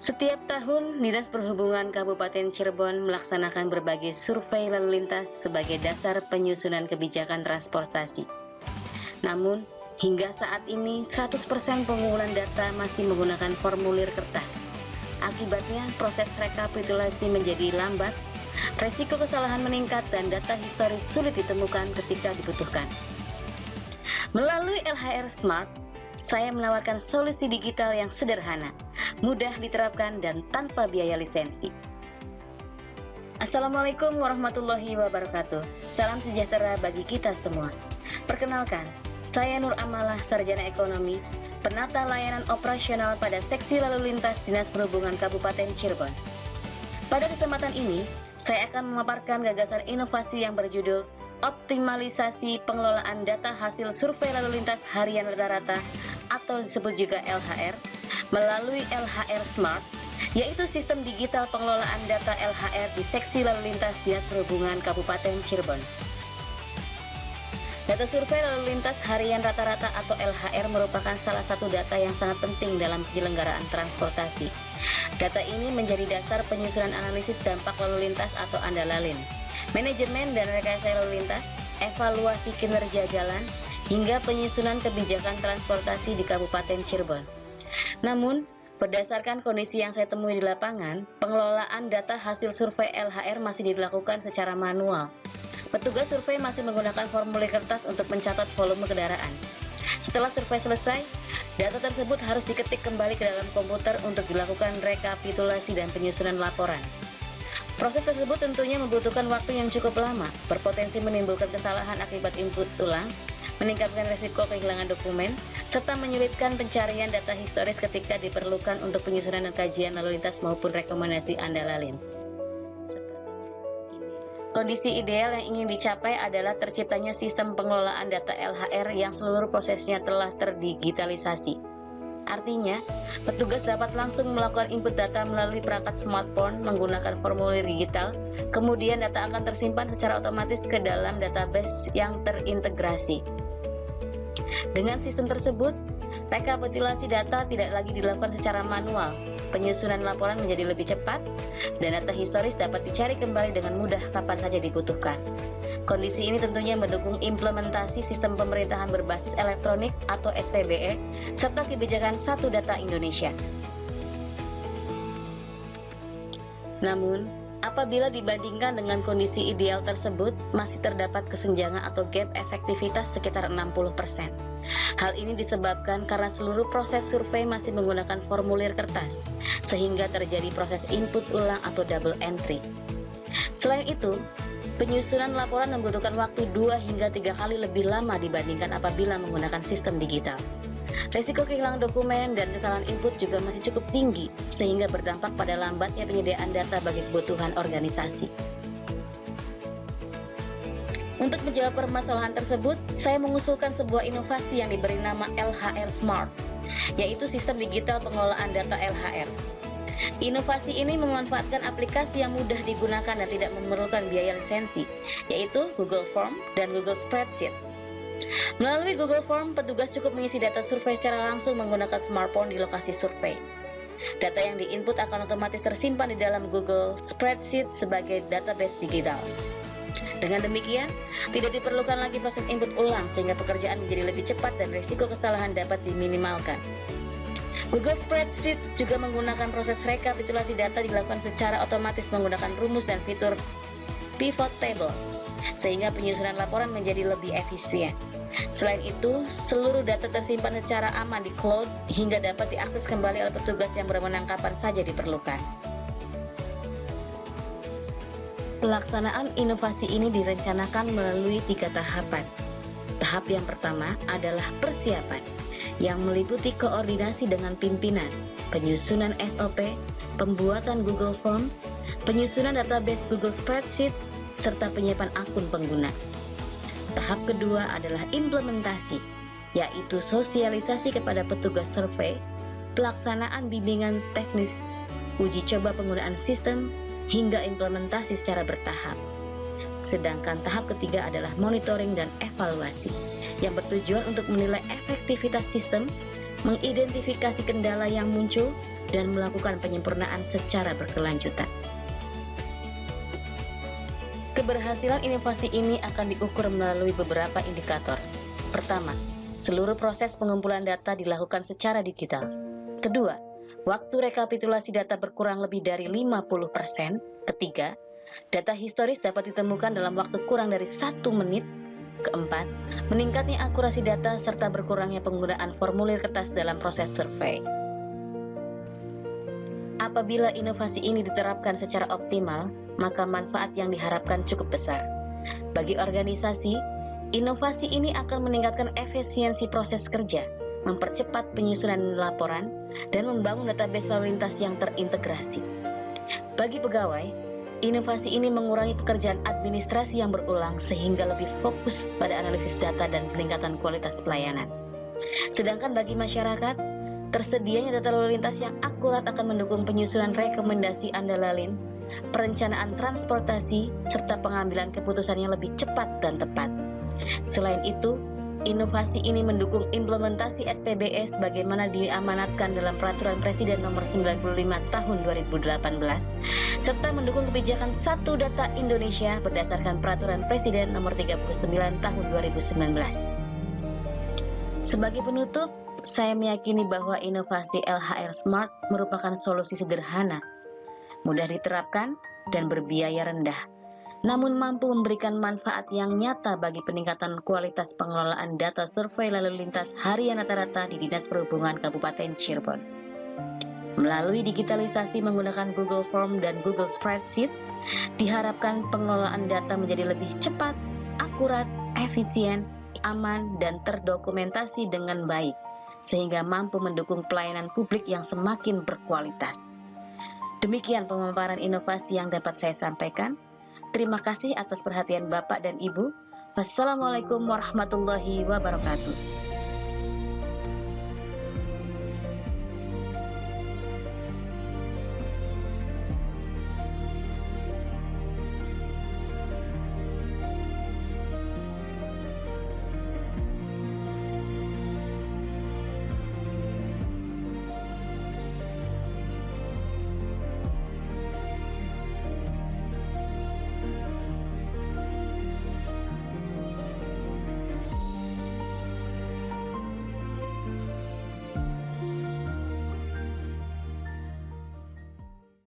Setiap tahun, Dinas Perhubungan Kabupaten Cirebon melaksanakan berbagai survei lalu lintas sebagai dasar penyusunan kebijakan transportasi. Namun, hingga saat ini 100% pengumpulan data masih menggunakan formulir kertas. Akibatnya, proses rekapitulasi menjadi lambat, resiko kesalahan meningkat, dan data historis sulit ditemukan ketika dibutuhkan. Melalui LHR Smart, saya menawarkan solusi digital yang sederhana, mudah diterapkan, dan tanpa biaya lisensi. Assalamualaikum warahmatullahi wabarakatuh. Salam sejahtera bagi kita semua. Perkenalkan, saya Nur Amalah, Sarjana Ekonomi, penata layanan operasional pada Seksi Lalu Lintas Dinas Perhubungan Kabupaten Cirebon. Pada kesempatan ini, saya akan memaparkan gagasan inovasi yang berjudul Optimalisasi Pengelolaan Data Hasil Survei Lalu Lintas Harian Rata-Rata atau disebut juga LHR melalui LHR Smart, yaitu sistem digital pengelolaan data LHR di Seksi Lalu Lintas Dinas Perhubungan Kabupaten Cirebon. Data survei lalu lintas harian rata-rata atau LHR merupakan salah satu data yang sangat penting dalam penyelenggaraan transportasi. Data ini menjadi dasar penyusunan analisis dampak lalu lintas atau ANDALALIN, manajemen dan rekayasa lalu lintas, evaluasi kinerja jalan, hingga penyusunan kebijakan transportasi di Kabupaten Cirebon. Namun, berdasarkan kondisi yang saya temui di lapangan, pengelolaan data hasil survei LHR masih dilakukan secara manual. Petugas survei masih menggunakan formulir kertas untuk mencatat volume kendaraan. Setelah survei selesai, data tersebut harus diketik kembali ke dalam komputer untuk dilakukan rekapitulasi dan penyusunan laporan. Proses tersebut tentunya membutuhkan waktu yang cukup lama, berpotensi menimbulkan kesalahan akibat input ulang, meningkatkan risiko kehilangan dokumen, serta menyulitkan pencarian data historis ketika diperlukan untuk penyusunan dan kajian lalu lintas maupun rekomendasi ANDALALIN. Kondisi ideal yang ingin dicapai adalah terciptanya sistem pengelolaan data LHR yang seluruh prosesnya telah terdigitalisasi. Artinya, petugas dapat langsung melakukan input data melalui perangkat smartphone menggunakan formulir digital, kemudian data akan tersimpan secara otomatis ke dalam database yang terintegrasi. Dengan sistem tersebut, rekapitulasi data tidak lagi dilakukan secara manual, penyusunan laporan menjadi lebih cepat, dan data historis dapat dicari kembali dengan mudah kapan saja dibutuhkan. Kondisi ini tentunya mendukung implementasi sistem pemerintahan berbasis elektronik atau SPBE, serta kebijakan Satu Data Indonesia. Namun, apabila dibandingkan dengan kondisi ideal tersebut, masih terdapat kesenjangan atau gap efektivitas sekitar 60%. Hal ini disebabkan karena seluruh proses survei masih menggunakan formulir kertas, sehingga terjadi proses input ulang atau double entry. Selain itu, penyusunan laporan membutuhkan waktu 2 hingga 3 kali lebih lama dibandingkan apabila menggunakan sistem digital. Risiko kehilangan dokumen dan kesalahan input juga masih cukup tinggi, sehingga berdampak pada lambatnya penyediaan data bagi kebutuhan organisasi. Untuk menjawab permasalahan tersebut, saya mengusulkan sebuah inovasi yang diberi nama LHR Smart, yaitu sistem digital pengelolaan data LHR. Inovasi ini memanfaatkan aplikasi yang mudah digunakan dan tidak memerlukan biaya lisensi, yaitu Google Form dan Google Spreadsheet. Melalui Google Form, petugas cukup mengisi data survei secara langsung menggunakan smartphone di lokasi survei. Data yang diinput akan otomatis tersimpan di dalam Google Spreadsheet sebagai database digital. Dengan demikian, tidak diperlukan lagi proses input ulang sehingga pekerjaan menjadi lebih cepat dan risiko kesalahan dapat diminimalkan. Google Spreadsheet juga menggunakan proses rekapitulasi data dilakukan secara otomatis menggunakan rumus dan fitur pivot table, sehingga penyusunan laporan menjadi lebih efisien. Selain itu, seluruh data tersimpan secara aman di cloud hingga dapat diakses kembali oleh petugas yang berwenang kapan saja diperlukan. Pelaksanaan inovasi ini direncanakan melalui 3 tahapan. Tahap yang pertama adalah persiapan, yang meliputi koordinasi dengan pimpinan, penyusunan SOP, pembuatan Google Form, penyusunan database Google Spreadsheet, serta penyiapan akun pengguna. Tahap kedua adalah implementasi, yaitu sosialisasi kepada petugas survei, pelaksanaan bimbingan teknis, uji coba penggunaan sistem, hingga implementasi secara bertahap. Sedangkan tahap ketiga adalah monitoring dan evaluasi, yang bertujuan untuk menilai efektivitas sistem, mengidentifikasi kendala yang muncul, dan melakukan penyempurnaan secara berkelanjutan. Keberhasilan inovasi ini akan diukur melalui beberapa indikator. Pertama, seluruh proses pengumpulan data dilakukan secara digital. Kedua, waktu rekapitulasi data berkurang lebih dari 50%. Ketiga, data historis dapat ditemukan dalam waktu kurang dari 1 menit. Keempat, meningkatnya akurasi data serta berkurangnya penggunaan formulir kertas dalam proses survei. Apabila inovasi ini diterapkan secara optimal, maka manfaat yang diharapkan cukup besar. Bagi organisasi, inovasi ini akan meningkatkan efisiensi proses kerja, mempercepat penyusunan laporan, dan membangun database lalu lintas yang terintegrasi. Bagi pegawai, inovasi ini mengurangi pekerjaan administrasi yang berulang sehingga lebih fokus pada analisis data dan peningkatan kualitas pelayanan. Sedangkan bagi masyarakat, tersedianya data lalu lintas yang akurat akan mendukung penyusunan rekomendasi andalalin, perencanaan transportasi, serta pengambilan keputusan yang lebih cepat dan tepat. Selain itu, inovasi ini mendukung implementasi SPBE sebagaimana diamanatkan dalam Peraturan Presiden Nomor 95 Tahun 2018, serta mendukung kebijakan Satu Data Indonesia berdasarkan Peraturan Presiden Nomor 39 Tahun 2019. Sebagai penutup, saya meyakini bahwa inovasi LHR Smart merupakan solusi sederhana, mudah diterapkan, dan berbiaya rendah, namun mampu memberikan manfaat yang nyata bagi peningkatan kualitas pengelolaan data survei lalu lintas harian rata-rata di Dinas Perhubungan Kabupaten Cirebon. Melalui digitalisasi menggunakan Google Form dan Google Spreadsheet, diharapkan pengelolaan data menjadi lebih cepat, akurat, efisien, aman, dan terdokumentasi dengan baik, sehingga mampu mendukung pelayanan publik yang semakin berkualitas. Demikian pemaparan inovasi yang dapat saya sampaikan. Terima kasih atas perhatian Bapak dan Ibu. Wassalamualaikum warahmatullahi wabarakatuh.